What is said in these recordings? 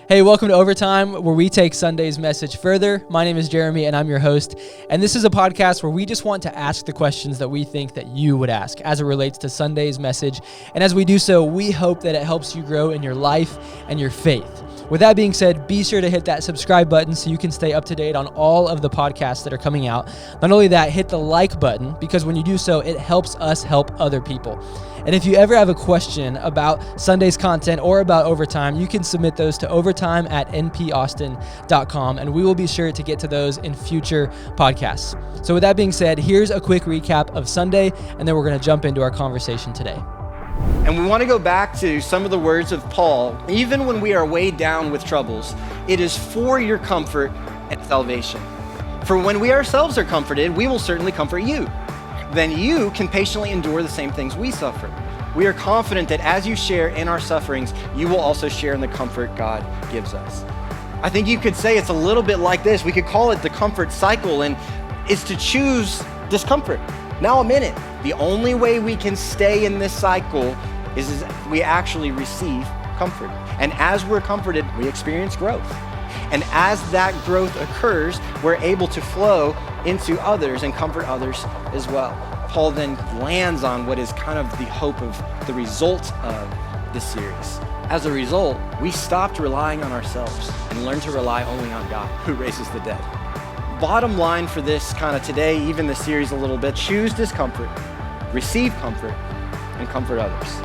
Hey, welcome to Overtime, where we take Sunday's message further. My name is Jeremy, and I'm your host. And this is a podcast where we just want to ask the questions that we think that you would ask as it relates to Sunday's message. And as we do so, we hope that it helps you grow in your life and your faith. With that being said, be sure to hit that subscribe button so you can stay up to date on all of the podcasts that are coming out. Not only that, hit the like button, because when you do so, it helps us help other people. And if you ever have a question about Sunday's content or about Overtime, you can submit those to overtime@npaustin.com, and we will be sure to get to those in future podcasts. So with that being said, here's a quick recap of Sunday, and then we're going to jump into our conversation today. And we want to go back to some of the words of Paul. Even when we are weighed down with troubles, it is for your comfort and salvation. For when we ourselves are comforted, we will certainly comfort you. Then you can patiently endure the same things we suffer. We are confident that as you share in our sufferings, you will also share in the comfort God gives us. I think you could say it's a little bit like this. We could call it the comfort cycle, and it's to choose discomfort. Now I'm in it. The only way we can stay in this cycle is we actually receive comfort. And as we're comforted, we experience growth. And as that growth occurs, we're able to flow into others and comfort others as well. Paul then lands on what is kind of the hope of the result of this series. As a result, we stopped relying on ourselves and learned to rely only on God, who raises the dead. Bottom line for this kind of today, even the series a little bit, choose discomfort, receive comfort, and comfort others.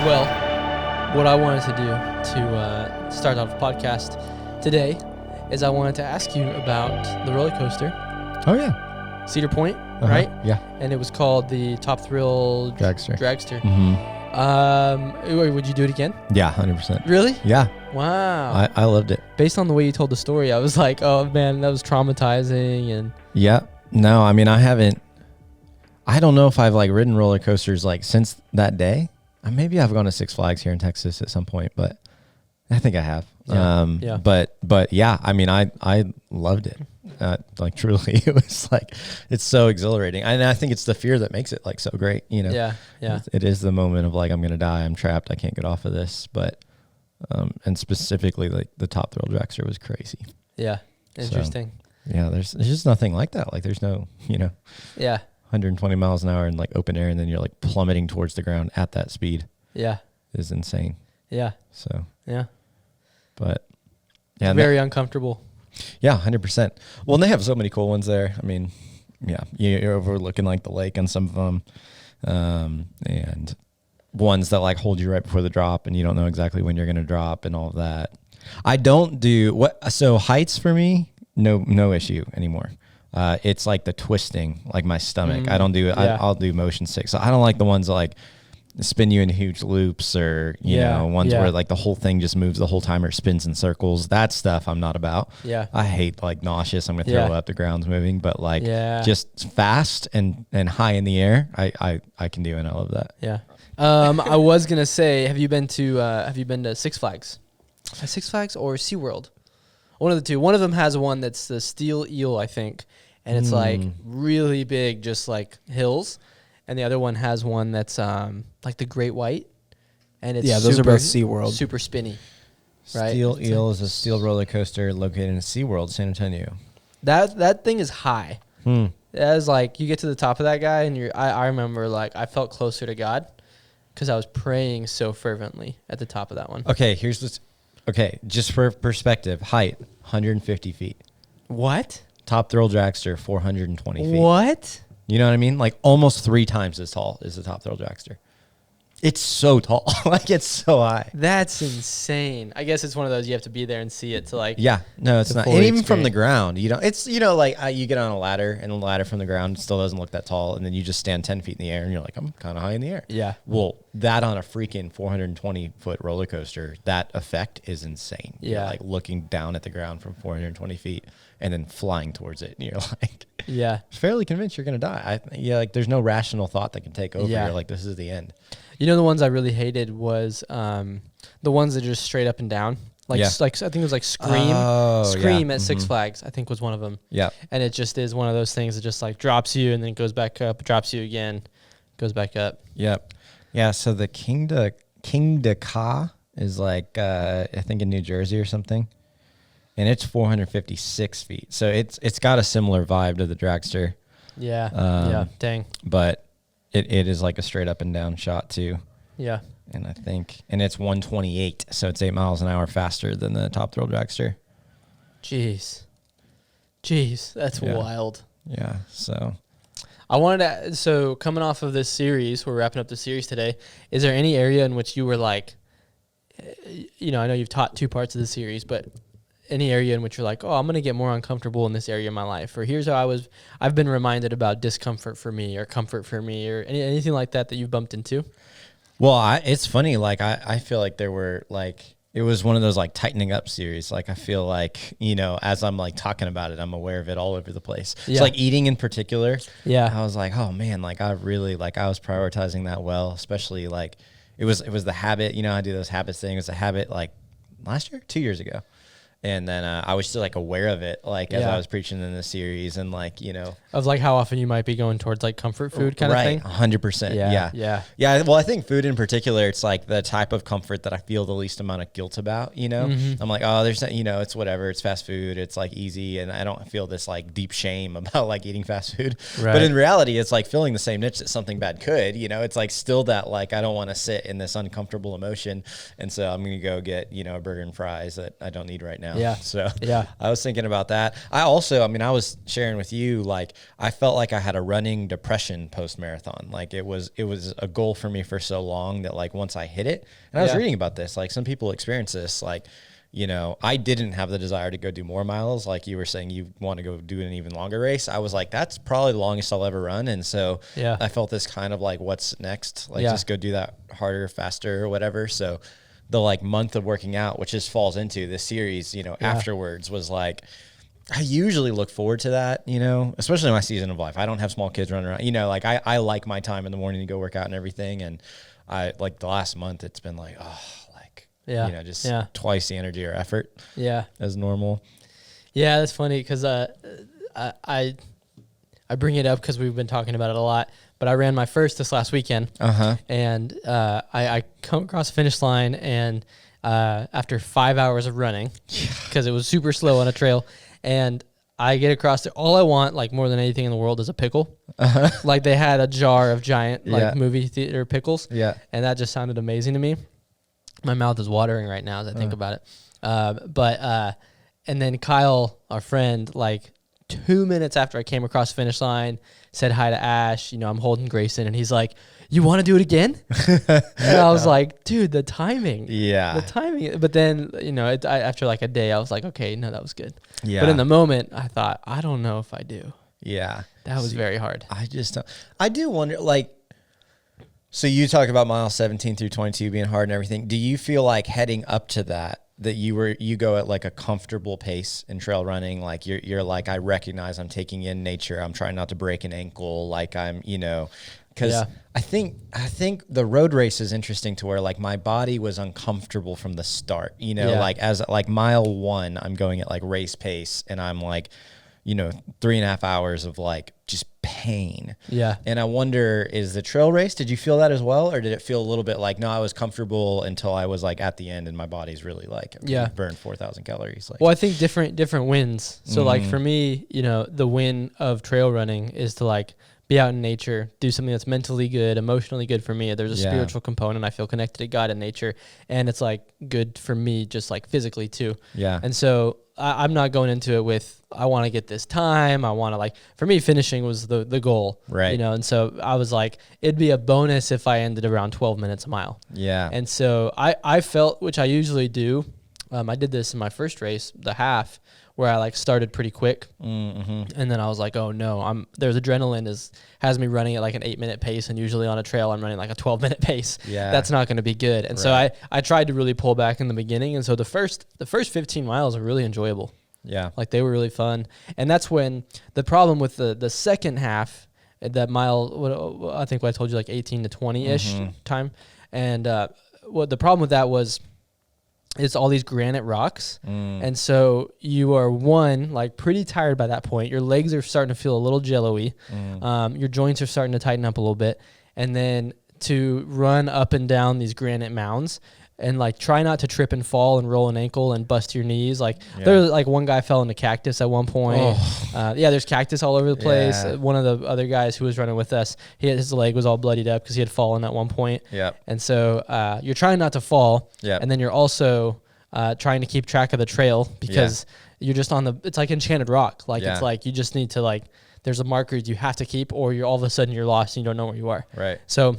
Well, what I wanted to do to start off the podcast today is I wanted to ask you about the roller coaster. Oh, yeah. Cedar Point, right? Yeah. And it was called the Top Thrill Dragster. Would you do it again? Yeah, 100%. Really? Yeah. Wow. I loved it. Based on the way you told the story, I was like, oh man, that was traumatizing. And Yeah. No, I mean, I don't know if I've ridden roller coasters since that day. Maybe I've gone to Six Flags here in Texas at some point, but I think I have. Yeah. But yeah, I mean, I loved it. Truly, it was it's so exhilarating. And I think it's the fear that makes it so great, Yeah. It is the moment of I'm going to die. I'm trapped. I can't get off of this. But, and specifically the Top Thrill Dragster was crazy. Yeah. Interesting. So, yeah. There's just nothing like that. There's no, Yeah. 120 miles an hour in open air, and then you're plummeting towards the ground at that speed. Yeah. Is insane. Yeah. So, yeah. But yeah, very uncomfortable. Yeah, 100%. Well, and they have so many cool ones there. I mean, yeah, you're overlooking the lake on some of them, and ones that hold you right before the drop, and you don't know exactly when you're going to drop and all of that. I don't do so heights for me, no issue anymore. It's the twisting, my stomach. I don't do it. Yeah. I'll do motion sick. So I don't like the ones that spin you in huge loops, or ones where the whole thing just moves the whole time or spins in circles. That stuff I'm not about. Yeah. I hate nauseous. I'm gonna throw up. The ground's moving, but just fast and high in the air. I can do, and I love that. Yeah. I was gonna say, have you been to Six Flags? Six Flags or SeaWorld? One of the two. One of them has one that's the steel eel, I think, and it's really big, just hills. And the other one has one that's the Great White, and it's those are both SeaWorld. Super spinny, right? Steel Eel is a steel roller coaster located in SeaWorld, San Antonio. That thing is high. That is you get to the top of that guy, and I remember I felt closer to God because I was praying so fervently at the top of that one. Okay, just for perspective, height 150 feet. What? Top Thrill Dragster 420 feet. What? You know what I mean? Almost 3 times as tall as the Top Thrill Dragster. It's so tall. It's so high. That's insane. I guess it's one of those you have to be there and see it to Yeah, no, it's not. And even from the ground, it's, you get on a ladder, and the ladder from the ground still doesn't look that tall, and then you just stand 10 feet in the air, and you're I'm kind of high in the air. Yeah. Well, that on a freaking 420-foot roller coaster, that effect is insane. Yeah. You're looking down at the ground from 420 feet and then flying towards it, and you're yeah, fairly convinced you're going to die. There's no rational thought that can take over. Yeah. You're this is the end. The ones I really hated was the ones that are just straight up and down. I think it was Scream. Scream at Six Flags, I think, was one of them. Yeah. And it just is one of those things that just drops you and then goes back up, drops you again, goes back up. Yep. Yeah. So the King de Ka is like, I think in New Jersey or something. And it's 456 feet. So it's got a similar vibe to the Dragster. Yeah. Yeah. Dang. But it is like a straight up and down shot too. Yeah. And it's 128. So it's 8 miles an hour faster than the top Thrill Dragster. Jeez. That's wild. Yeah. So so coming off of this series, we're wrapping up the series today. Is there any area in which you were like, I know you've taught 2 parts of the series, but any area in which you're like, oh, I'm going to get more uncomfortable in this area of my life, or here's how I've been reminded about discomfort for me or comfort for me, or anything like that you've bumped into? Well, it's funny. Like I feel like there were like, it was one of those like tightening up series. Like I feel like, as I'm like talking about it, I'm aware of it all over the place. Yeah. So like eating in particular. Yeah. I was like, oh man, like I really, like I was prioritizing that well, especially like it was the habit, I do those habits things. It was a habit like last year, 2 years ago. And then I was still like aware of it, like as I was preaching in the series, and like of like how often you might be going towards like comfort food kind of thing. 100%. Yeah. Well, I think food in particular, it's like the type of comfort that I feel the least amount of guilt about. I'm like, oh, there's it's whatever, it's fast food, it's like easy, and I don't feel this like deep shame about like eating fast food. Right. But in reality, it's like filling the same niche that something bad could. It's like still that like I don't want to sit in this uncomfortable emotion, and so I'm gonna go get a burger and fries that I don't need right now. Yeah. So I was thinking about that. I also, I was sharing with you, like, I felt like I had a running depression post-marathon. Like it was a goal for me for so long that like once I hit it, and I was reading about this, like some people experience this, like, I didn't have the desire to go do more miles. Like you were saying, you want to go do an even longer race. I was like, that's probably the longest I'll ever run. And so I felt this kind of like, what's next? Like just go do that harder, faster or whatever. So the like month of working out, which just falls into this series, afterwards was like, I usually look forward to that, especially in my season of life. I don't have small kids running around, like I like my time in the morning to go work out and everything. And I like the last month, it's been like, just twice the energy or effort as normal. Yeah, that's funny because I bring it up because we've been talking about it a lot. But I ran my first this last weekend, and I come across the finish line, and after 5 hours of running, because it was super slow on a trail, and I get across it. All I want, like more than anything in the world, is a pickle. Like they had a jar of giant like movie theater pickles, and that just sounded amazing to me. My mouth is watering right now as I think about it. And then Kyle, our friend, like 2 minutes after I came across the finish line, said hi to Ash. I'm holding Grayson, and he's like, "You want to do it again?" And I was like, "Dude, the timing." The timing. But then, after like a day, I was like, "Okay, no, that was good." Yeah. But in the moment, I thought, I don't know if I do. Yeah. That was very hard. I do wonder, like, so you talk about miles 17 through 22 being hard and everything. Do you feel like heading up to that you go at like a comfortable pace in trail running? Like you're like, I recognize I'm taking in nature. I'm trying not to break an ankle. Like I'm, because I think the road race is interesting to where like my body was uncomfortable from the start, like as like mile 1, I'm going at like race pace, and I'm like, 3.5 hours of like just pain. Yeah. And I wonder, is the trail race, did you feel that as well? Or did it feel a little bit like, no, I was comfortable until I was like at the end and my body's really like burned 4,000 calories? Like, well, I think different wins. So like for me, the win of trail running is to like be out in nature, do something that's mentally good, emotionally good for me. There's a spiritual component. I feel connected to God and nature, and it's like good for me just like physically too. Yeah. And so I'm not going into it with, I want to get this time. I want to like, for me, finishing was the goal. Right. And so I was like, it'd be a bonus if I ended around 12 minutes a mile. Yeah. And so I felt, which I usually do, I did this in my first race, the half, where I like started pretty quick, and then I was like, oh no, there's adrenaline has me running at like an 8-minute pace, and usually on a trail I'm running like a 12-minute pace. Yeah, that's not going to be good. And so I tried to really pull back in the beginning, and so the first 15 miles are really enjoyable. Yeah, like they were really fun, and that's when the problem with the second half, that mile, I think what I told you, like 18 to 20-ish time, and what the problem with that was, it's all these granite rocks. And so you are like pretty tired by that point. Your legs are starting to feel a little jello-y. Your joints are starting to tighten up a little bit. And then to run up and down these granite mounds and like try not to trip and fall and roll an ankle and bust your knees. Like there's like one guy fell into cactus at one point. There's cactus all over the place. One of the other guys who was running with us, his leg was all bloodied up because he had fallen at one point. And so you're trying not to fall. And then you're also trying to keep track of the trail because you're just it's like enchanted rock. Like it's like you just need to like, there's a marker you have to keep, or you're all of a sudden you're lost and you don't know where you are. Right. So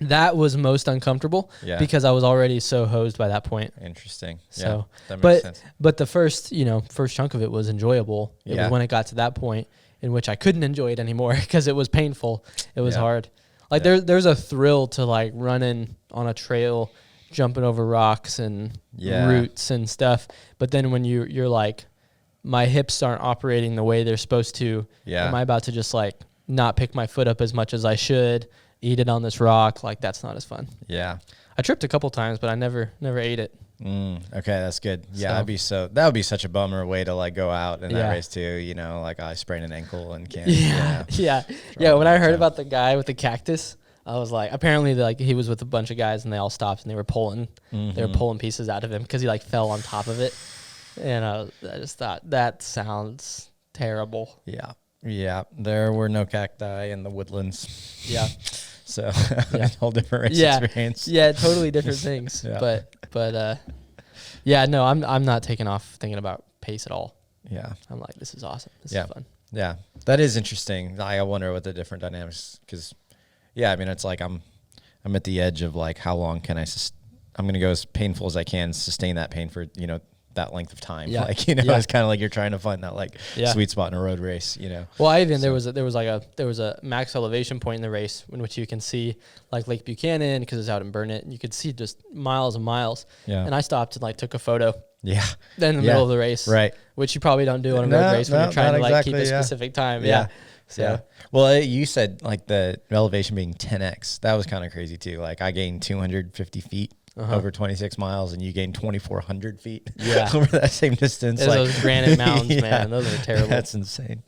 that was most uncomfortable because I was already so hosed by that point. Interesting. So, that makes sense. But the first chunk of it was enjoyable. It was when it got to that point in which I couldn't enjoy it anymore because it was painful. It was hard. Like there's a thrill to like running on a trail, jumping over rocks and roots and stuff. But then when you're like, my hips aren't operating the way they're supposed to. Am I about to just like not pick my foot up as much as I should, eat it on this rock? Like that's not as fun. I tripped a couple times, but I never ate it. Okay, that's good. That would be such a bummer way to like go out in that race too. Like I sprained an ankle and can't. When I heard about the guy with the cactus, I was like, apparently like he was with a bunch of guys and they all stopped and they were pulling pieces out of him because he like fell on top of it. And I just thought, that sounds terrible. There were no cacti in the woodlands. So whole different race experience. Totally different things. But no, I'm not taking off thinking about pace at all. I'm like, this is awesome. This is fun. That is interesting. I wonder what the different dynamics, because I mean, it's like I'm at the edge of like, how long can I'm going to go as painful as I can, sustain that pain for, that length of time. It's kind of like you're trying to find that like sweet spot in a road race, Well, there was a max elevation point in the race in which you can see like Lake Buchanan because it's out in Burnett, and you could see just miles and miles. And I stopped and like took a photo. Then in the middle of the race, right? Which you probably don't do on a road race when you're trying to like keep a specific time. Well, you said like the elevation being 10x. That was kind of crazy too. Like I gained 250 feet. Over 26 miles, and you gain 2,400 feet over that same distance. Those granite mounds, man. Those are terrible. That's insane.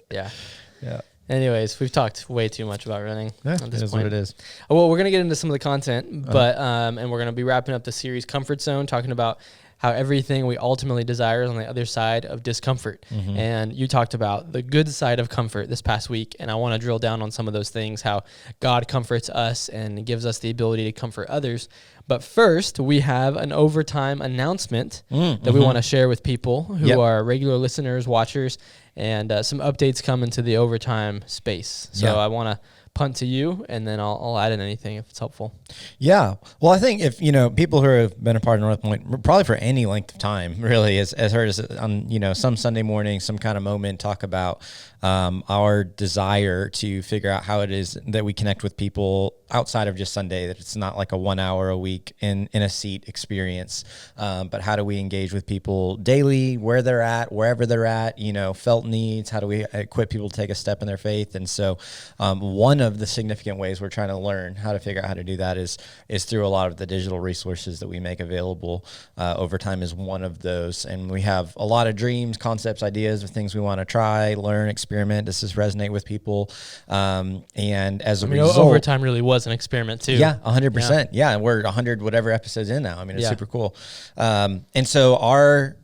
Anyways, we've talked way too much about running at this point. What it is. Well, we're going to get into some of the content, but and we're going to be wrapping up the series Comfort Zone, talking about how everything we ultimately desire is on the other side of discomfort. And you talked about the good side of comfort this past week, and I want to drill down on some of those things, how God comforts us and gives us the ability to comfort others. But first, we have an overtime announcement that we want to share with people who are regular listeners, watchers, and some updates coming to the overtime space. So I want to punt to you, and then I'll add in anything if it's helpful. Well, I think if, people who have been a part of Northpoint, probably for any length of time, really, has heard us on, some Sunday morning, some kind of moment, talk about our desire to figure out how it is that we connect with people outside of just Sunday, that it's not like a 1 hour a week in a seat experience, but how do we engage with people daily, where they're at, wherever they're at, felt needs, how do we equip people to take a step in their faith? And so one of the significant ways we're trying to learn how to figure out how to do that is through a lot of the digital resources that we make available. Overtime is one of those, and we have a lot of dreams, concepts, ideas of things we want to try, learn, experiment. Does this resonate with people? And as a result, overtime really was an experiment too. 100%. And we're 100 whatever episodes in now. I mean, it's super cool. And so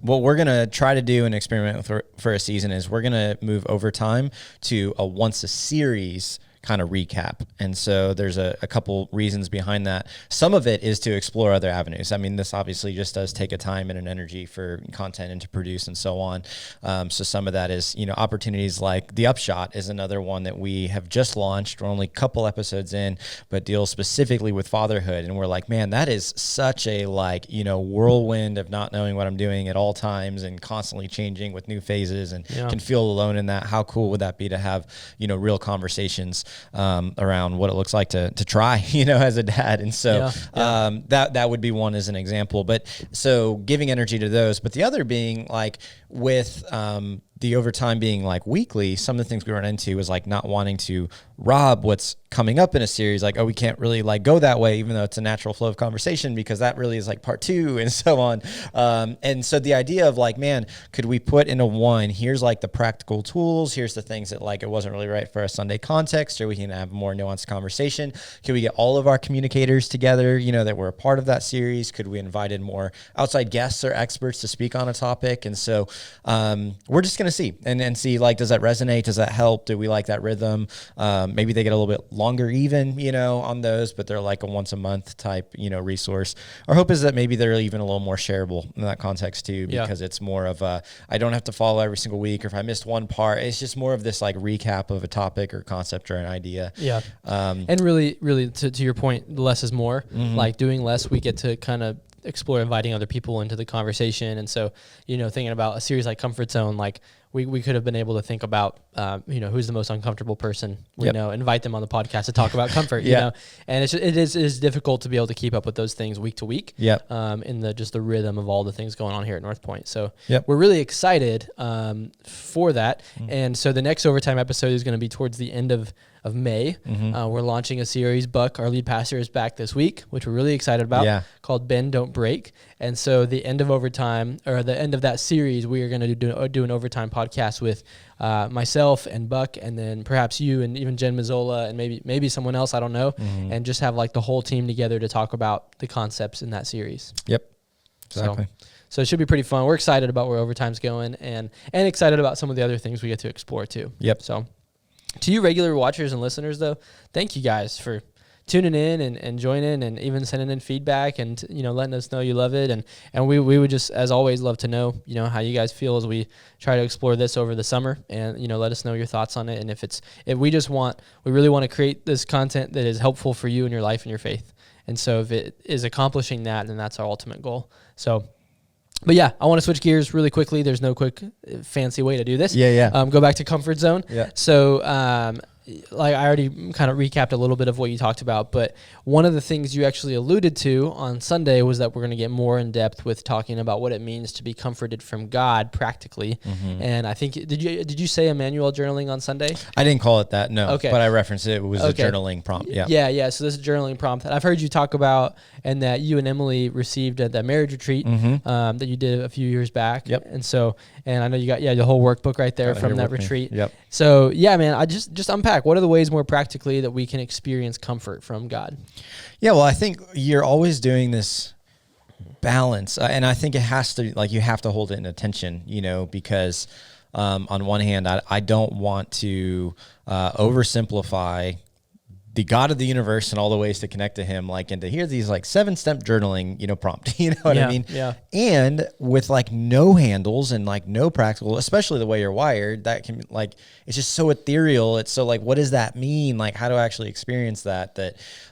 what we're going to try to do and experiment for a season is we're going to move overtime to a once a series kind of recap. And so there's a couple reasons behind that. Some of it is to explore other avenues. I mean, this obviously just does take a time and an energy for content and to produce and so on. So some of that is, opportunities like The Upshot is another one that we have just launched. We're only a couple episodes in, but deals specifically with fatherhood. And we're like, man, that is such a whirlwind of not knowing what I'm doing at all times and constantly changing with new phases and can feel alone in that. How cool would that be to have, real conversations around what it looks like to try, as a dad. And so that would be one as an example. But so giving energy to those, but the other being like with the overtime being like weekly, some of the things we run into was like not wanting to rob what's coming up in a series. Like, oh, we can't really like go that way, even though it's a natural flow of conversation, because that really is like part 2 and so on. And so the idea of like, man, could we put into one, here's like the practical tools, here's the things that like it wasn't really right for a Sunday context, or we can have more nuanced conversation. Could we get all of our communicators together, that were a part of that series? Could we invite in more outside guests or experts to speak on a topic? And so we're just going to see and see, like, does that resonate? Does that help? Do we like that rhythm? Maybe they get a little bit longer even, on those, but they're like a once a month type, resource. Our hope is that maybe they're even a little more shareable in that context too, because it's more of I don't have to follow every single week, or if I missed one part, it's just more of this like recap of a topic or concept or an idea. Yeah. And really to your point, less is more. Like doing less, we get to kind of explore inviting other people into the conversation. And so, thinking about a series like Comfort Zone, like we could have been able to think about, who's the most uncomfortable person we know, invite them on the podcast to talk about comfort, and it is difficult to be able to keep up with those things week to week, in the rhythm of all the things going on here at Northpoint. So we're really excited for that. And so the next overtime episode is going to be towards the end of May. We're launching a series. Buck, our lead pastor, is back this week, which we're really excited about, called Bend, Don't Break. And so the end of overtime, or the end of that series, we are going to do an overtime podcast with myself and Buck, and then perhaps you and even Jen Mazzola, and maybe someone else, I don't know, and just have like the whole team together to talk about the concepts in that series. Yep, exactly. So it should be pretty fun. We're excited about where overtime's going, and excited about some of the other things we get to explore too. Yep. So to you regular watchers and listeners, though, thank you guys for tuning in and joining, and even sending in feedback, and letting us know you love it, and we would just, as always, love to know how you guys feel as we try to explore this over the summer, and let us know your thoughts on it. And if we really want to create this content that is helpful for you in your life and your faith, and so if it is accomplishing that, then that's our ultimate goal. So, but yeah, I want to switch gears really quickly. There's no quick fancy way to do this. Go back to Comfort Zone. So like I already kind of recapped a little bit of what you talked about, but one of the things you actually alluded to on Sunday was that we're going to get more in depth with talking about what it means to be comforted from God practically. And I think, did you say Emmanuel journaling on Sunday? I didn't call it that, no. Okay. But I referenced it. It was a journaling prompt. Yeah. So this is a journaling prompt that I've heard you talk about, and that you and Emily received at that marriage retreat that you did a few years back. And so, and I know you got the whole workbook right there from that retreat. So yeah, man, I just unpack. What are the ways more practically that we can experience comfort from God? Yeah, well, I think you're always doing this balance, and I think it has to, like, you have to hold it in attention, because on one hand, I don't want to oversimplify the God of the universe and all the ways to connect to him, like, and to hear these like 7-step journaling, prompt, you know what I mean? Yeah. And with like no handles and like no practical, especially the way you're wired, that can like, it's just so ethereal. It's so like, what does that mean? Like, how do I actually experience that?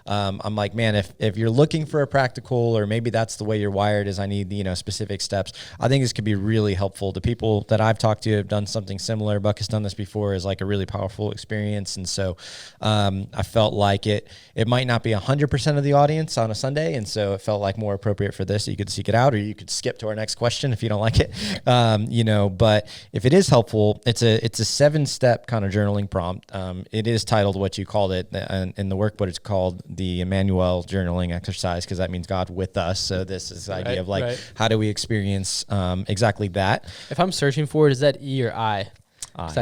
I'm like, man, if you're looking for a practical, or maybe that's the way you're wired is I need, specific steps. I think this could be really helpful to people that I've talked to have done something similar. Buck has done this before, is like a really powerful experience. And so, I felt like it might not be 100% of the audience on a Sunday. And so it felt like more appropriate for this. You could seek it out, or you could skip to our next question if you don't like it. But if it is helpful, it's a 7-step kind of journaling prompt. It is titled what you called it in the work, but it's called the Emmanuel journaling exercise, because that means God with us. So this is the idea of like, how do we experience exactly that? If I'm searching for it, is that E or I? I've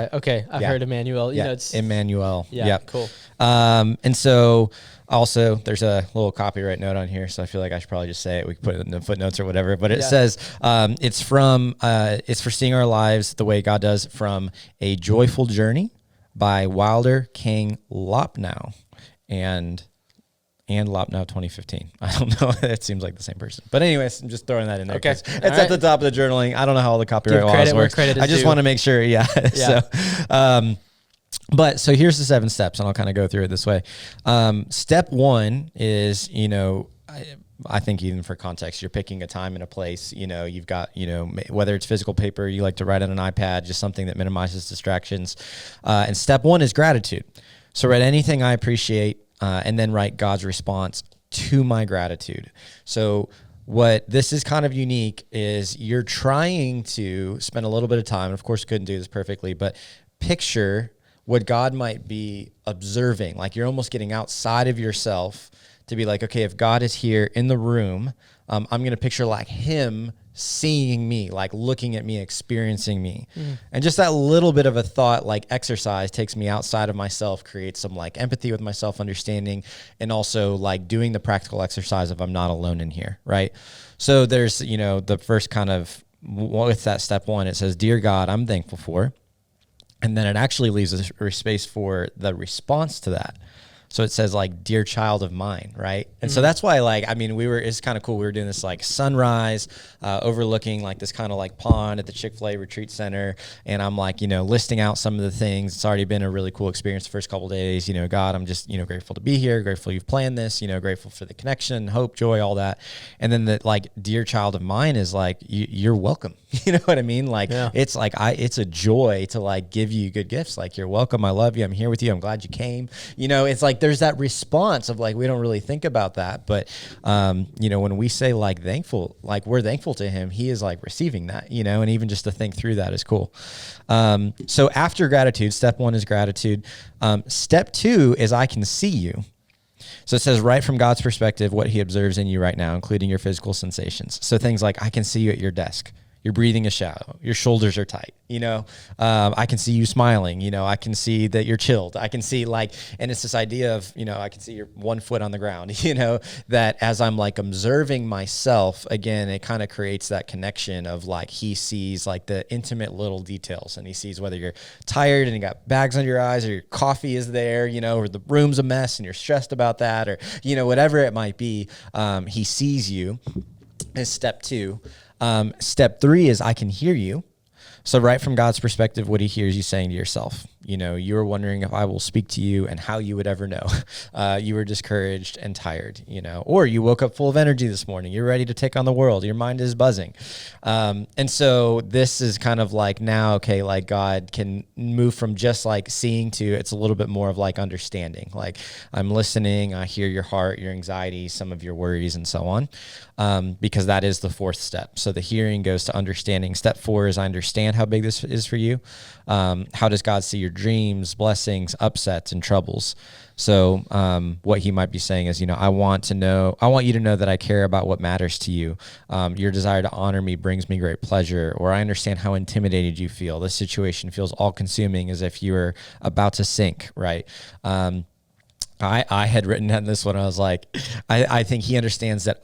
heard Emmanuel. It's Emmanuel. Yeah, cool. And so also there's a little copyright note on here, so I feel like I should probably just say it. We can put it in the footnotes or whatever. But it says it's for seeing our lives the way God does, from A Joyful Journey by Wilder King Lopnow and Lopnow 2015. I don't know. It seems like the same person. But anyways, I'm just throwing that in there. Okay. It's at the top of the journaling. I don't know how all the copyright laws work. I just want to make sure. Yeah. But so here's the 7 steps, and I'll kind of go through it this way. Step 1 is, I think even for context, you're picking a time and a place, you've got, whether it's physical paper, you like to write on an iPad, just something that minimizes distractions. And step 1 is gratitude. So write anything I appreciate, and then write God's response to my gratitude. So what this is kind of unique is you're trying to spend a little bit of time, and of course couldn't do this perfectly, but picture what God might be observing. Like you're almost getting outside of yourself to be like, okay, if God is here in the room, I'm going to picture like him seeing me, like looking at me, experiencing me. And just that little bit of a thought, like exercise, takes me outside of myself, creates some like empathy with myself, understanding, and also like doing the practical exercise of I'm not alone in here, right? So there's, the first kind of, with that step one, it says, Dear God, I'm thankful for. And then it actually leaves a space for the response to that. So it says like, dear child of mine, right? And so that's why it's kind of cool. We were doing this like sunrise overlooking like this kind of like pond at the Chick-fil-A retreat center. And I'm like, listing out some of the things. It's already been a really cool experience the first couple of days. God, I'm just, grateful to be here, grateful you've planned this, grateful for the connection, hope, joy, all that. And then the like, dear child of mine is like, you're welcome. You know what I mean? Like, it's like, it's a joy to like give you good gifts. Like, you're welcome. I love you. I'm here with you. I'm glad you came. It's like, there's that response of like, we don't really think about that. But, when we say like thankful, like we're thankful to him, he is like receiving that, and even just to think through that is cool. So after gratitude, step one is gratitude. Step two is I can see you. So it says right from God's perspective, what he observes in you right now, including your physical sensations. So things like, I can see you at your desk. Your breathing is shallow. Your shoulders are tight. I can see you smiling. I can see that you're chilled. I can see and it's this idea of, I can see your 1 foot on the ground, that as I'm like observing myself, again, it kind of creates that connection of like, he sees like the intimate little details, and he sees whether you're tired and you got bags under your eyes, or your coffee is there, or the room's a mess and you're stressed about that, or, whatever it might be. He sees you is step two. Step three is I can hear you. So right from God's perspective, what he hears you saying to yourself, you were wondering if I will speak to you and how you would ever know. You were discouraged and tired, or you woke up full of energy this morning. You're ready to take on the world. Your mind is buzzing. And so this is kind of like now, okay, like God can move from just like seeing to, it's a little bit more of like understanding. Like I'm listening, I hear your heart, your anxiety, some of your worries and so on. Because that is the fourth step. So the hearing goes to understanding. Step four is I understand how big this is for you. How does God see your dreams, blessings, upsets, and troubles? So what he might be saying is, I want you to know that I care about what matters to you. Your desire to honor me brings me great pleasure, or I understand how intimidated you feel. This situation feels all consuming, as if you were about to sink, right? I had written down this one. I was like, I think he understands that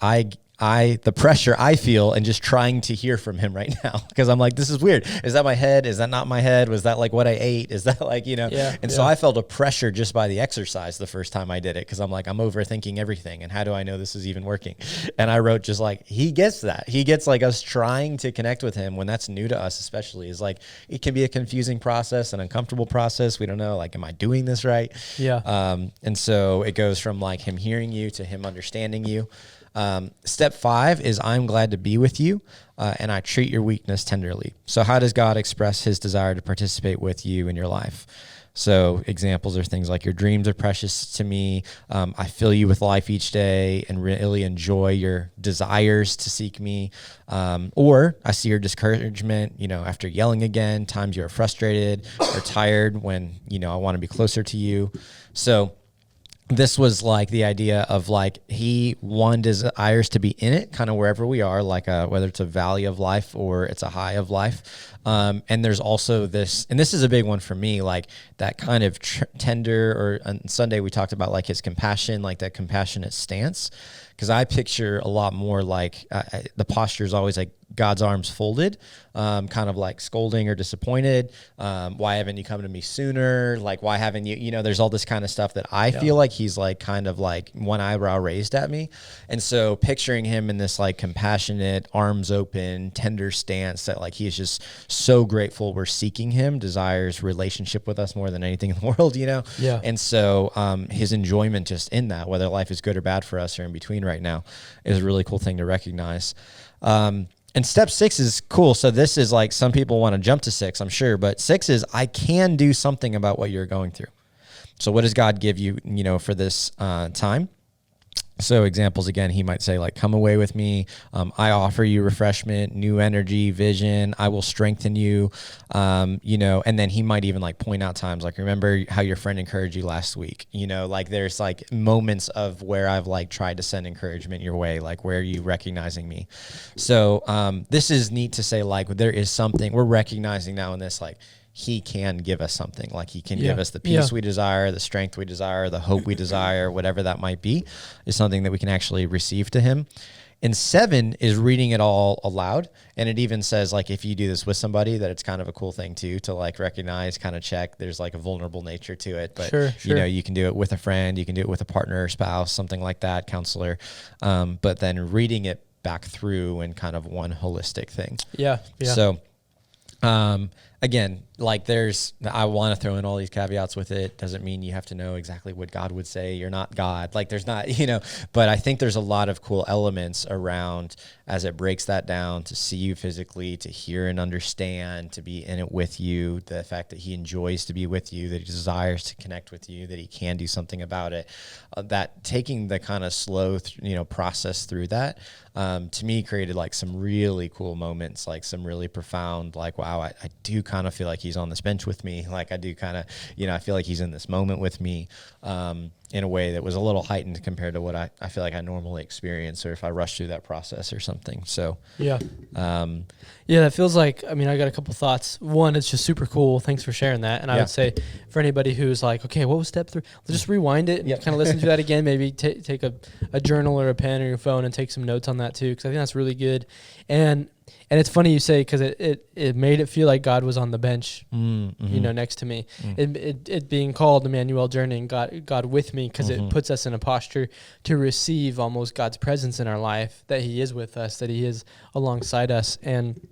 the pressure I feel and just trying to hear from him right now. Because I'm like, this is weird. Is that my head? Is that not my head? Was that like what I ate? Is that like, So I felt a pressure just by the exercise the first time I did it. Cause I'm like, I'm overthinking everything. And how do I know this is even working? And I wrote just like, he gets that. He gets like us trying to connect with him when that's new to us, especially, is like, it can be a confusing process, an uncomfortable process. We don't know, like, am I doing this right? Yeah. And so it goes from like him hearing you to him understanding you. Step five is I'm glad to be with you, and I treat your weakness tenderly. So how does God express his desire to participate with you in your life? So examples are things like, your dreams are precious to me. I fill you with life each day and really enjoy your desires to seek me. Or I see your discouragement, after yelling again, times you're frustrated or tired when, I want to be closer to you. So this was like the idea of like, one desires to be in it, kind of wherever we are, like whether it's a valley of life or it's a high of life. And there's also this, and this is a big one for me, like that kind of tender, or on Sunday we talked about like his compassion, like that compassionate stance. Because I picture a lot more like the posture is always like God's arms folded, kind of like scolding or disappointed. Why haven't you come to me sooner? Like, why haven't you, there's all this kind of stuff that I feel like he's like kind of like one eyebrow raised at me. And so picturing him in this like compassionate, arms open, tender stance that like, he is just so grateful we're seeking him, desires relationship with us more than anything in the world, Yeah. And so his enjoyment just in that, whether life is good or bad for us or in between right now, is a really cool thing to recognize. And step six is cool. So this is like, some people want to jump to six, I'm sure, but six is I can do something about what you're going through. So what does God give you, for this time? So examples, again, he might say like, come away with me. I offer you refreshment, new energy, vision. I will strengthen you, and then he might even like point out times like, remember how your friend encouraged you last week, like there's like moments of where I've like tried to send encouragement your way, like where are you recognizing me? So this is neat to say, like, there is something we're recognizing now in this, like, he can give us something, like he can give us the peace we desire, the strength we desire, the hope we desire, whatever that might be, is something that we can actually receive to him. And 7 is reading it all aloud. And it even says, like, if you do this with somebody, that it's kind of a cool thing too, to like recognize, kind of check. There's like a vulnerable nature to it, but you can do it with a friend, you can do it with a partner or spouse, something like that, counselor. But then reading it back through in kind of one holistic thing. Yeah. So, again, like I want to throw in all these caveats with it. Doesn't mean you have to know exactly what God would say. You're not God. Like there's not, but I think there's a lot of cool elements around as it breaks that down, to see you physically, to hear and understand, to be in it with you, the fact that he enjoys to be with you, that he desires to connect with you, that he can do something about it, that taking the kind of slow, process through that, to me created like some really cool moments, like some really profound, like, wow, I do kind of feel like he's on this bench with me. Like I do kind of, I feel like he's in this moment with me, in a way that was a little heightened compared to what I feel like I normally experience, or if I rush through that process or something. So, that feels like, I got a couple thoughts. One, it's just super cool. Thanks for sharing that. And I would say for anybody who's like, okay, what was step 3? Just rewind it and kind of listen to that again. Maybe take a journal or a pen or your phone and take some notes on that too, because I think that's really good. And it's funny you say, because it made it feel like God was on the bench, next to me. It being called Emmanuel, journeying God with me, because it puts us in a posture to receive almost God's presence in our life, that he is with us, that he is alongside us. And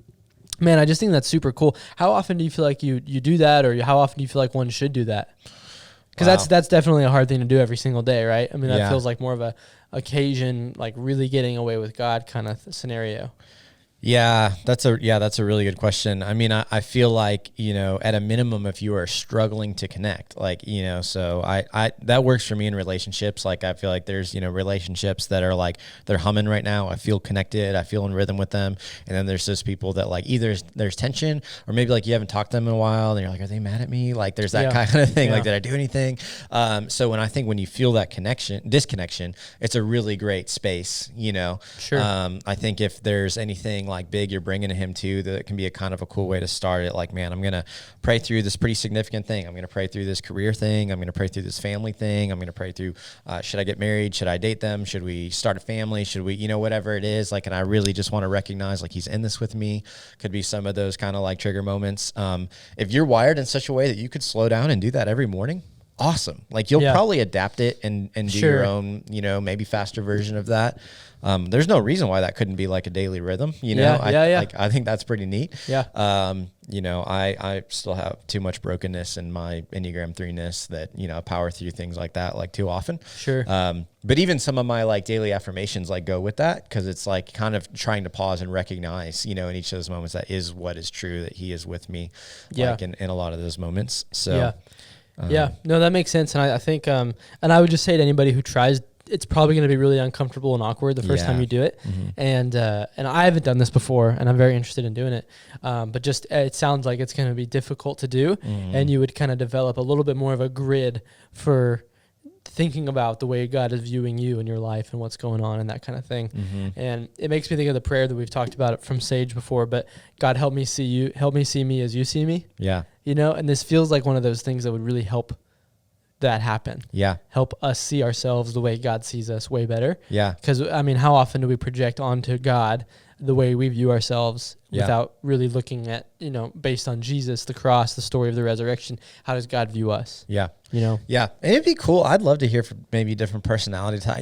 man, I just think that's super cool. How often do you feel like you do that, or how often do you feel like one should do that? Because that's definitely a hard thing to do every single day, right? That feels like more of a occasion, like really getting away with God kind of scenario. Yeah, that's a really good question. I feel like, at a minimum, if you are struggling to connect, like, so I that works for me in relationships. Like, I feel like there's, relationships that are like, they're humming right now. I feel connected. I feel in rhythm with them. And then there's those people that like, either there's tension, or maybe like you haven't talked to them in a while and you're like, are they mad at me? Like there's that kind of thing. Like, did I do anything? So when you feel that disconnection, it's a really great space, Sure. I think if there's anything like big you're bringing to him too, that can be a kind of a cool way to start it. Like, man, I'm going to pray through this pretty significant thing. I'm going to pray through this career thing. I'm going to pray through this family thing. I'm going to pray through, should I get married? Should I date them? Should we start a family? Should we, whatever it is, like, and I really just want to recognize, like, he's in this with me. Could be some of those kind of like trigger moments. If you're wired in such a way that you could slow down and do that every morning, awesome. Like, you'll probably adapt it and do your own, maybe faster version of that. There's no reason why that couldn't be like a daily rhythm, I think that's pretty neat. I still have too much brokenness in my Enneagram 3-ness that, I power through things like that, like, too often. Sure. But even some of my like daily affirmations like go with that, because it's like kind of trying to pause and recognize, in each of those moments, that is what is true, that he is with me, like in a lot of those moments. So no, that makes sense. And I think, and I would just say to anybody who tries, it's probably going to be really uncomfortable and awkward the first time you do it. And I haven't done this before, and I'm very interested in doing it. But just, it sounds like it's going to be difficult to do. And you would kind of develop a little bit more of a grid for thinking about the way God is viewing you in your life and what's going on and that kind of thing. And it makes me think of the prayer that we've talked about from Sage before, but God, help me see you, help me see me as you see me. And this feels like one of those things that would really help that happen. Help us see ourselves the way God sees us way better. Because, how often do we project onto God the way we view ourselves without really looking at, based on Jesus, the cross, the story of the resurrection, how does God view us? And it'd be cool. I'd love to hear from maybe different personality type.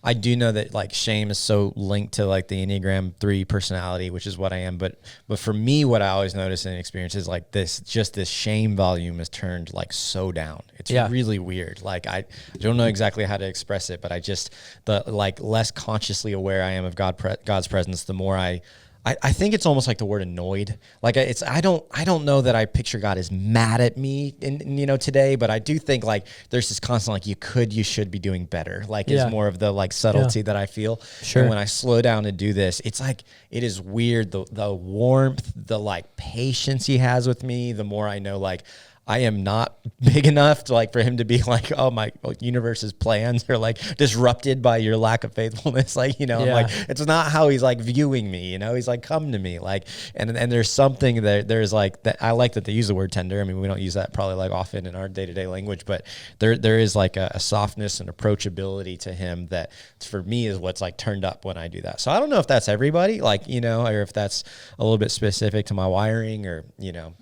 I do know that like shame is so linked to like the Enneagram 3 personality, which is what I am. But for me, what I always notice and experience is like this shame volume is turned like so down. It's really weird. Like, I don't know exactly how to express it, but I just, the like less consciously aware I am of God's presence, the more I I think it's almost like the word annoyed. Like I don't know that I picture God as mad at me today, but I do think like there's this constant like you should be doing better. Like is more of the like subtlety that I feel. Sure. And when I slow down and do this, it's like it is weird the warmth, the like patience he has with me, the more I know like I am not big enough to like for him to be like, oh, my universe's plans are like disrupted by your lack of faithfulness. Like, I'm like, it's not how he's like viewing me, he's like, come to me. Like, and there's something there's like that. I like that they use the word tender. I mean, we don't use that probably like often in our day-to-day language, but there is like a softness and approachability to him that for me is what's like turned up when I do that. So I don't know if that's everybody, like, or if that's a little bit specific to my wiring or,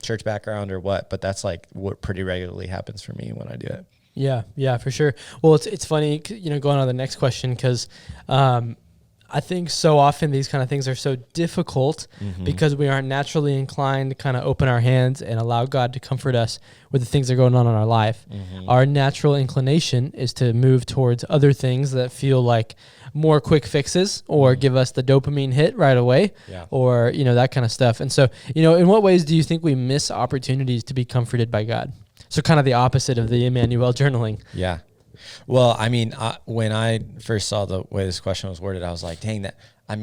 church background or what, but that's like what pretty regularly happens for me when I do it. Yeah, for sure. Well, it's funny, going on to the next question, because I think so often these kind of things are so difficult because we aren't naturally inclined to kind of open our hands and allow God to comfort us with the things that are going on in our life. Our natural inclination is to move towards other things that feel like more quick fixes or give us the dopamine hit right away or, that kind of stuff. And so, in what ways do you think we miss opportunities to be comforted by God? So kind of the opposite of the Emmanuel journaling. Yeah. Well, I mean, when I first saw the way this question was worded, I was like, dang, I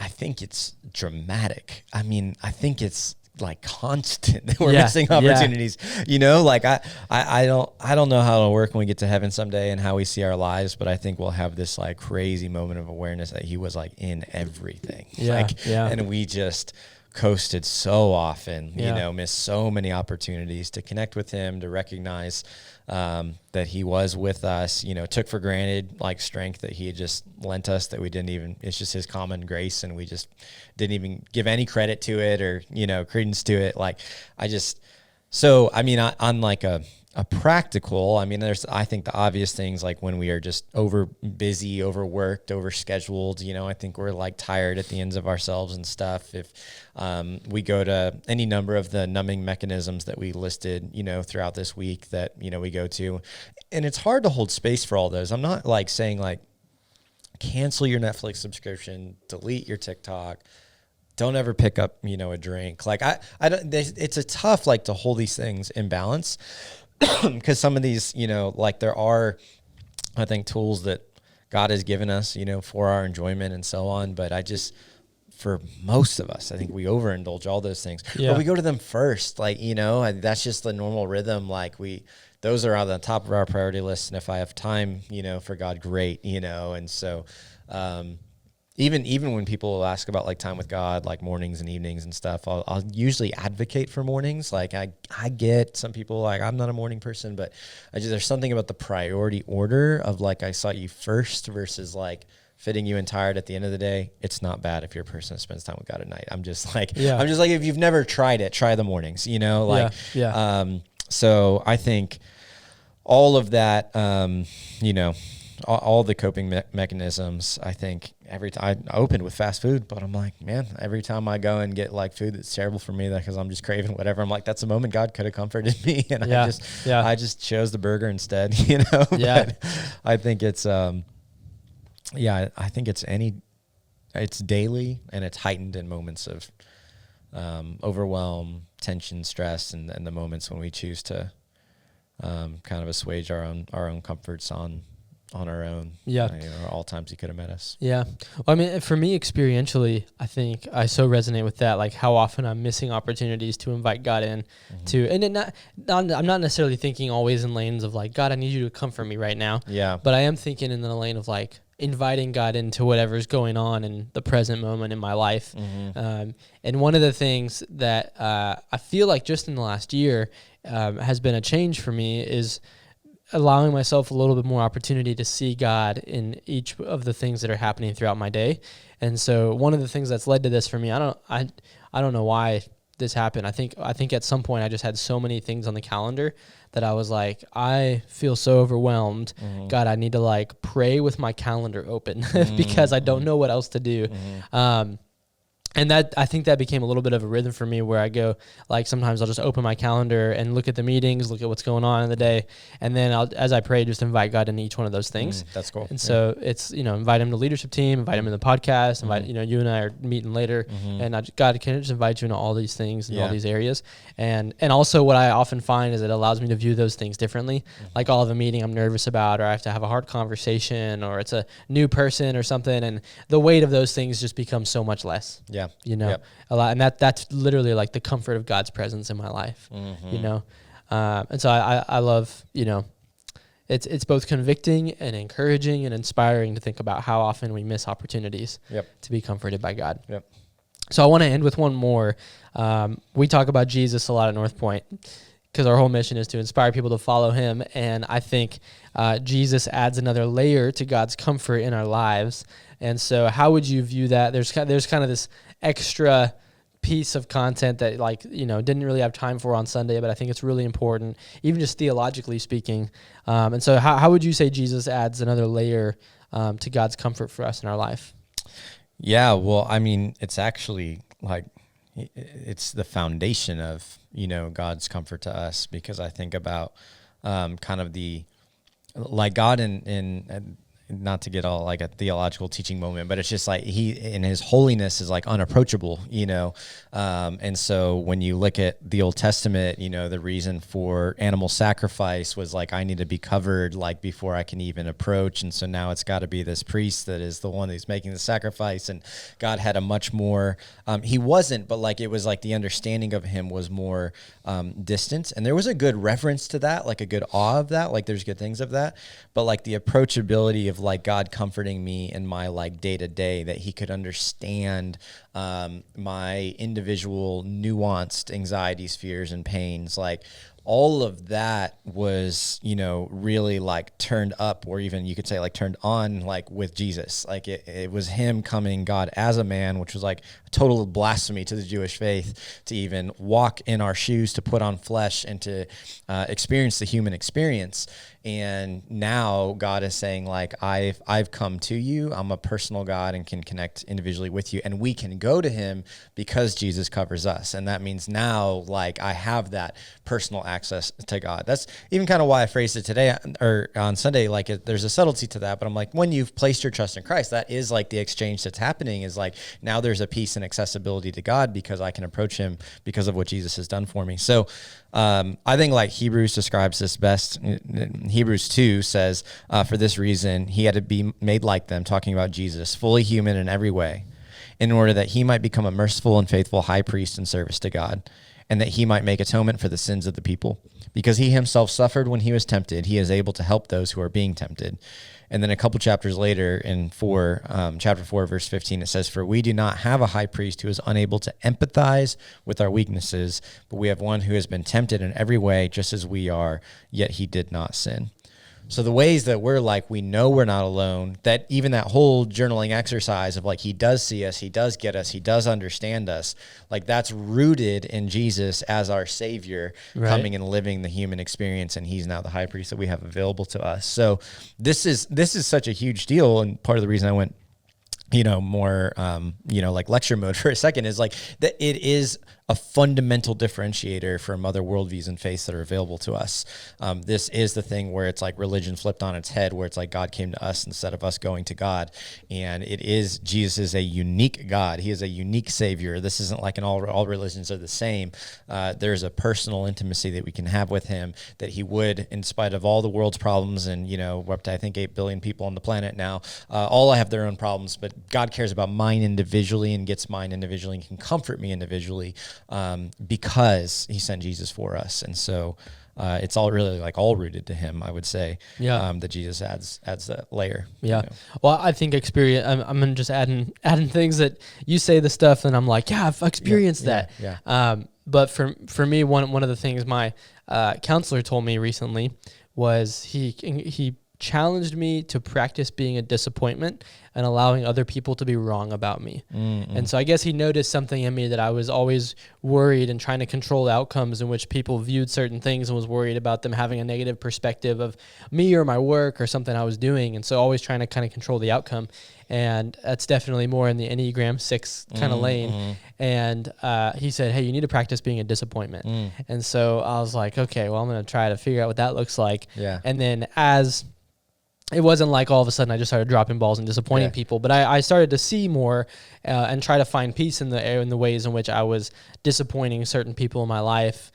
think it's dramatic. I mean, I think it's like constant that we're missing opportunities, like I don't know how it'll work when we get to heaven someday and how we see our lives, but I think we'll have this like crazy moment of awareness that he was like in everything. And we just coasted so often, missed so many opportunities to connect with him, to recognize that he was with us, took for granted like strength that he had just lent us that we didn't even, it's just his common grace and we just didn't even give any credit to it or, credence to it. Like on like a practical, I think the obvious things like when we are just over busy, overworked, overscheduled, I think we're like tired at the ends of ourselves and stuff. If we go to any number of the numbing mechanisms that we listed, throughout this week that, we go to, and it's hard to hold space for all those. I'm not like saying like cancel your Netflix subscription, delete your TikTok, don't ever pick up, a drink. Like I don't, it's a tough, like to hold these things in balance. Because some of these, like there are, I think, tools that God has given us, for our enjoyment and so on. But for most of us, I think we overindulge all those things. But we go to them first, like, that's just the normal rhythm. Like those are on the top of our priority list. And if I have time, for God, great, and so, even when people will ask about like time with God, like mornings and evenings and stuff, I'll usually advocate for mornings. Like I get some people like, I'm not a morning person, but there's something about the priority order of like, I sought you first versus like fitting you in tired at the end of the day. It's not bad if you're a person that spends time with God at night. I'm just like, if you've never tried it, try the mornings, so I think all of that, all the coping mechanisms, I think every time I opened with fast food, but I'm like, man, every time I go and get like food that's terrible for me, because I'm just craving whatever, I'm like, that's a moment God could have comforted me. And I just chose the burger instead, But I think it's, I think it's daily and it's heightened in moments of overwhelm, tension, stress, and the moments when we choose to kind of assuage our own comforts on our own. All times he could have met us. Well, for me experientially, I think I so resonate with that, like how often I'm missing opportunities to invite God in to, and I'm not necessarily thinking always in lanes of like, God, I need you to comfort me right now. But I am thinking in the lane of like inviting God into whatever's going on in the present moment in my life. And one of the things that I feel like just in the last year has been a change for me is allowing myself a little bit more opportunity to see God in each of the things that are happening throughout my day. And so one of the things that's led to this for me, I don't know why this happened. I think at some point I just had so many things on the calendar that I was like, I feel so overwhelmed. God, I need to like pray with my calendar open because I don't know what else to do. And that, I think that became a little bit of a rhythm for me, where I go, like, sometimes I'll just open my calendar and look at the meetings, look at what's going on in the day. And then as I pray, just invite God into each one of those things. That's cool. And so it's, invite him to leadership team, invite him in the podcast, invite, you and I are meeting later, and God can just invite you into all these things and all these areas. And also what I often find is it allows me to view those things differently. Like, I'll have a meeting I'm nervous about, or I have to have a hard conversation, or it's a new person or something. And the weight of those things just becomes so much less. Yeah. A lot. And that's literally like the comfort of God's presence in my life, and so I love, it's both convicting and encouraging and inspiring to think about how often we miss opportunities to be comforted by God. So I want to end with one more. We talk about Jesus a lot at Northpoint, because our whole mission is to inspire people to follow him. And I think Jesus adds another layer to God's comfort in our lives. And so how would you view that? There's kind of this extra piece of content that, didn't really have time for on Sunday, but I think it's really important, even just theologically speaking. And so how would you say Jesus adds another layer to God's comfort for us in our life? Yeah, well, I mean, it's actually like, it's the foundation of, God's comfort to us, because I think about kind of like God in not to get all like a theological teaching moment, but it's just like he in his holiness is like unapproachable, and so when you look at the Old Testament, the reason for animal sacrifice was like, I need to be covered like before I can even approach. And so now it's got to be this priest that is the one who's making the sacrifice. And God had a much more, he wasn't, but like, it was like the understanding of him was more distant. And there was a good reverence to that, like a good awe of that. Like, there's good things of that, but like the approachability of like God comforting me in my like day to day, that he could understand my individual nuanced anxieties, fears, and pains. Like, all of that was, really like turned up, or even you could say like turned on, like with Jesus. Like it was him coming, God as a man, which was like a total blasphemy to the Jewish faith, to even walk in our shoes, to put on flesh, and to experience the human experience. And now God is saying like, I've come to you. I'm a personal God and can connect individually with you. And we can go to him because Jesus covers us. And that means now, like, I have that personal access to God. That's even kind of why I phrased it today, or on Sunday, like there's a subtlety to that, but I'm like, when you've placed your trust in Christ, that is like the exchange that's happening, is like, now there's a peace and accessibility to God because I can approach him because of what Jesus has done for me. So I think like Hebrews describes this best. Hebrews 2 says, for this reason, he had to be made like them, talking about Jesus, fully human in every way, in order that he might become a merciful and faithful high priest in service to God, and that he might make atonement for the sins of the people. Because he himself suffered when he was tempted, he is able to help those who are being tempted. And then a couple chapters later in chapter 4, verse 15, it says, for we do not have a high priest who is unable to empathize with our weaknesses, but we have one who has been tempted in every way, just as we are, yet he did not sin. So the ways that we're like, we know we're not alone, that even that whole journaling exercise of like, he does see us, he does get us, he does understand us, like that's rooted in Jesus as our Savior, coming and living the human experience. And he's now the high priest that we have available to us. So this is such a huge deal. And part of the reason I went, more, like lecture mode for a second is like that it is a fundamental differentiator from other worldviews and faiths that are available to us. This is the thing where it's like religion flipped on its head, where it's like God came to us instead of us going to God. And it is, Jesus is a unique God. He is a unique Savior. This isn't like all religions are the same. There's a personal intimacy that we can have with him, that he would, in spite of all the world's problems, and, we're up to, I think, 8 billion people on the planet now, all have their own problems, but God cares about mine individually and gets mine individually and can comfort me individually, because he sent Jesus for us. And so it's all really like all rooted to him, I would say, that Jesus adds that layer. Yeah. Well, I think experience, I'm just adding things that you say the stuff and I'm like, yeah, I've experienced that. But for me, one of the things my counselor told me recently was he challenged me to practice being a disappointment and allowing other people to be wrong about me. And so I guess he noticed something in me, that I was always worried and trying to control the outcomes in which people viewed certain things, and was worried about them having a negative perspective of me or my work or something I was doing. And so always trying to kind of control the outcome. And that's definitely more in the Enneagram 6 kind of lane. And he said, hey, you need to practice being a disappointment. And so I was like, okay, well, I'm going to try to figure out what that looks like. And then as it wasn't like all of a sudden I just started dropping balls and disappointing people, but I started to see more and try to find peace in the ways in which I was disappointing certain people in my life.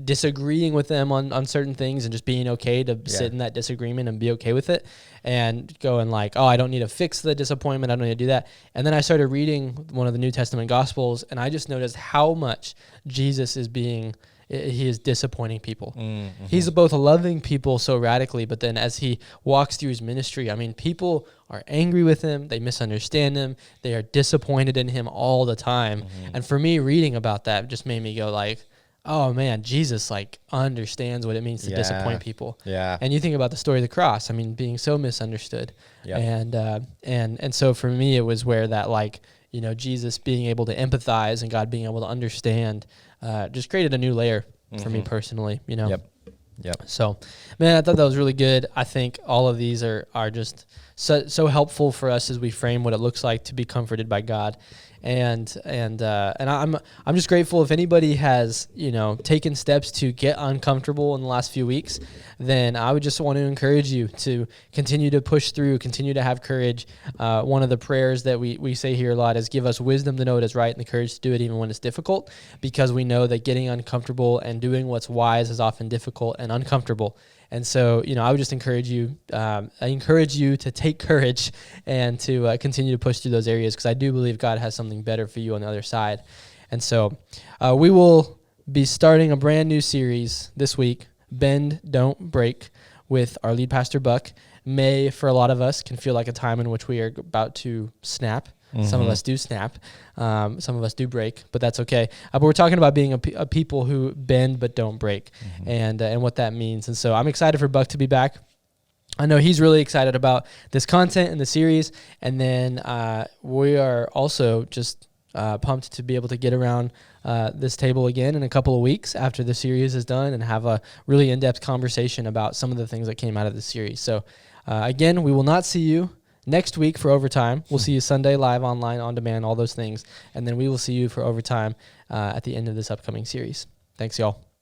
Disagreeing with them on certain things, and just being okay to sit in that disagreement and be okay with it, and going like, oh, I don't need to fix the disappointment. I don't need to do that. And then I started reading one of the New Testament Gospels, and I just noticed how much Jesus he is disappointing people. He's both loving people so radically, but then as he walks through his ministry, I mean, people are angry with him. They misunderstand him. They are disappointed in him all the time. And for me, reading about that just made me go like, oh man, Jesus like understands what it means to disappoint people. And you think about the story of the cross, I mean, being so misunderstood. And so for me, it was where that like, Jesus being able to empathize and God being able to understand just created a new layer for me personally, So, man, I thought that was really good. I think all of these are just so helpful for us as we frame what it looks like to be comforted by God. And I'm just grateful if anybody has, taken steps to get uncomfortable in the last few weeks, then I would just want to encourage you to continue to push through, continue to have courage. One of the prayers that we say here a lot is give us wisdom to know what is right and the courage to do it even when it's difficult, because we know that getting uncomfortable and doing what's wise is often difficult and uncomfortable. And so, I would just encourage you to take courage and to continue to push through those areas, because I do believe God has something better for you on the other side. And so we will be starting a brand new series this week, Bend, Don't Break, with our lead pastor, Buck. May, for a lot of us, can feel like a time in which we are about to snap. Some of us do snap. Some of us do break, but that's okay. But we're talking about being a people who bend but don't break, and what that means. And so I'm excited for Buck to be back. I know he's really excited about this content and the series. And then we are also just pumped to be able to get around this table again in a couple of weeks after the series is done and have a really in-depth conversation about some of the things that came out of the series. So again, we will not see you next week for Overtime. We'll see you Sunday live, online, on demand, all those things. And then we will see you for Overtime at the end of this upcoming series. Thanks, y'all.